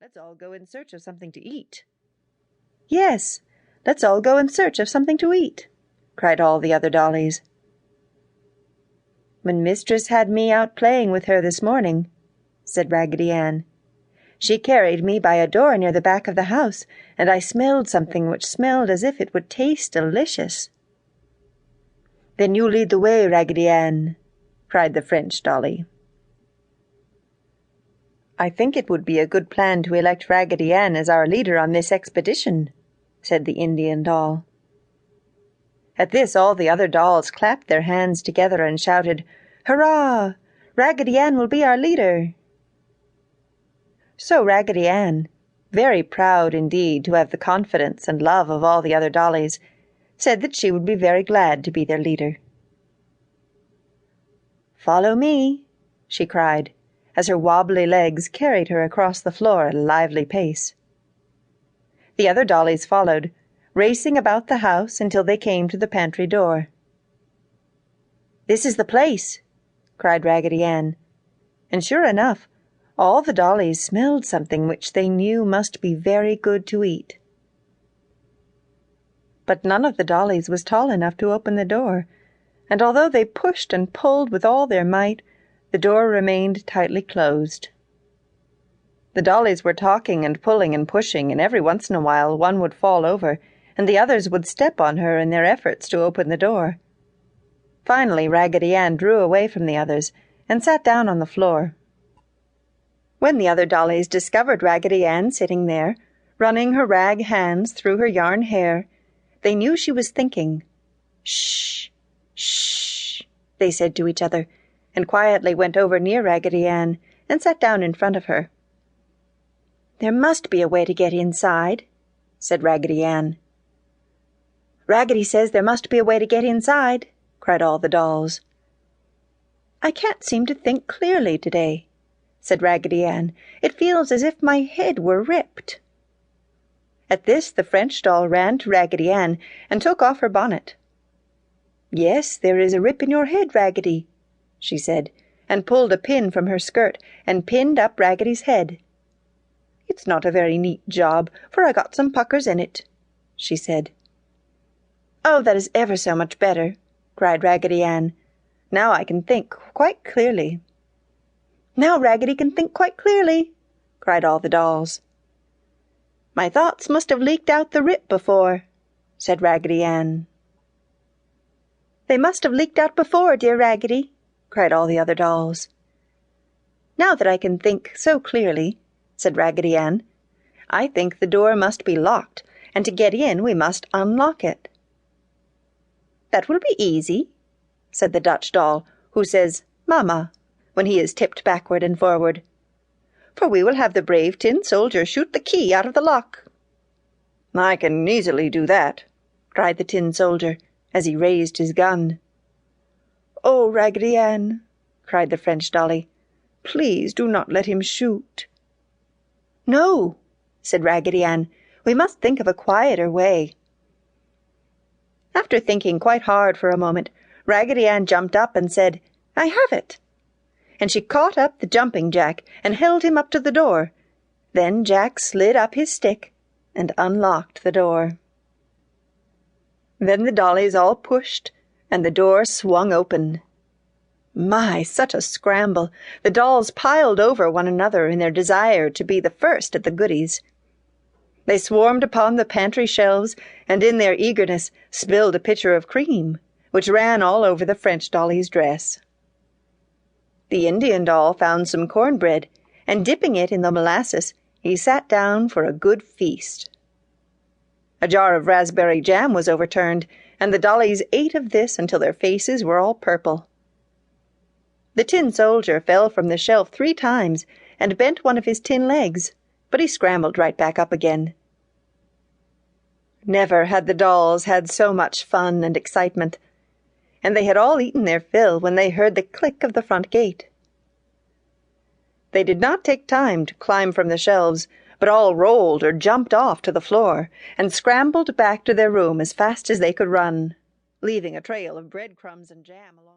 Let's all go in search of something to eat." "Yes, let's all go in search of something to eat," cried all the other dollies. "When Mistress had me out playing with her this morning," said Raggedy Ann, "she carried me by a door near the back of the house, and I smelled something which smelled as if it would taste delicious." "Then you lead the way, Raggedy Ann," cried the French dolly. "I think it would be a good plan to elect Raggedy Ann as our leader on this expedition," said the Indian doll. At this all the other dolls clapped their hands together and shouted, "Hurrah! Raggedy Ann will be our leader!" So Raggedy Ann, very proud indeed to have the confidence and love of all the other dollies, said that she would be very glad to be their leader. "Follow me," she cried, as her wobbly legs carried her across the floor at a lively pace. The other dollies followed, racing about the house until they came to the pantry door. "This is the place!" cried Raggedy Ann, and sure enough, all the dollies smelled something which they knew must be very good to eat. But none of the dollies was tall enough to open the door, and although they pushed and pulled with all their might, the door remained tightly closed. The dollies were talking and pulling and pushing, and every once in a while one would fall over, and the others would step on her in their efforts to open the door. Finally, Raggedy Ann drew away from the others and sat down on the floor. When the other dollies discovered Raggedy Ann sitting there, running her rag hands through her yarn hair, they knew she was thinking. "Shh! Shh!" they said to each other, and quietly went over near Raggedy Ann and sat down in front of her. "There must be a way to get inside," said Raggedy Ann. "Raggedy says there must be a way to get inside," cried all the dolls. "I can't seem to think clearly today," said Raggedy Ann. "It feels as if my head were ripped." At this the French doll ran to Raggedy Ann and took off her bonnet. "Yes, there is a rip in your head, Raggedy," she said, and pulled a pin from her skirt and pinned up Raggedy's head. "It's not a very neat job, for I got some puckers in it," she said. "Oh, that is ever so much better," cried Raggedy Ann. "Now I can think quite clearly." "Now Raggedy can think quite clearly," cried all the dolls. "My thoughts must have leaked out the rip before," said Raggedy Ann. "They must have leaked out before, dear Raggedy," cried all the other dolls. "Now that I can think so clearly," said Raggedy Ann, "I think the door must be locked, and to get in we must unlock it." "That will be easy," said the Dutch doll, who says "Mama" when he is tipped backward and forward, "for we will have the brave tin soldier shoot the key out of the lock." "I can easily do that," cried the tin soldier, as he raised his gun. "Oh, Raggedy Ann," cried the French dolly, "please do not let him shoot." "No," said Raggedy Ann, "we must think of a quieter way." After thinking quite hard for a moment, Raggedy Ann jumped up and said, "I have it!" And she caught up the jumping jack and held him up to the door. Then Jack slid up his stick and unlocked the door. Then the dollies all pushed, and the door swung open. My, such a scramble! The dolls piled over one another in their desire to be the first at the goodies. They swarmed upon the pantry shelves, and in their eagerness spilled a pitcher of cream, which ran all over the French dolly's dress. The Indian doll found some cornbread, and dipping it in the molasses, he sat down for a good feast. A jar of raspberry jam was overturned, and the dollies ate of this until their faces were all purple. The tin soldier fell from the shelf 3 times and bent one of his tin legs, but he scrambled right back up again. Never had the dolls had so much fun and excitement, and they had all eaten their fill when they heard the click of the front gate. They did not take time to climb from the shelves, but all rolled or jumped off to the floor and scrambled back to their room as fast as they could run, leaving a trail of breadcrumbs and jam along.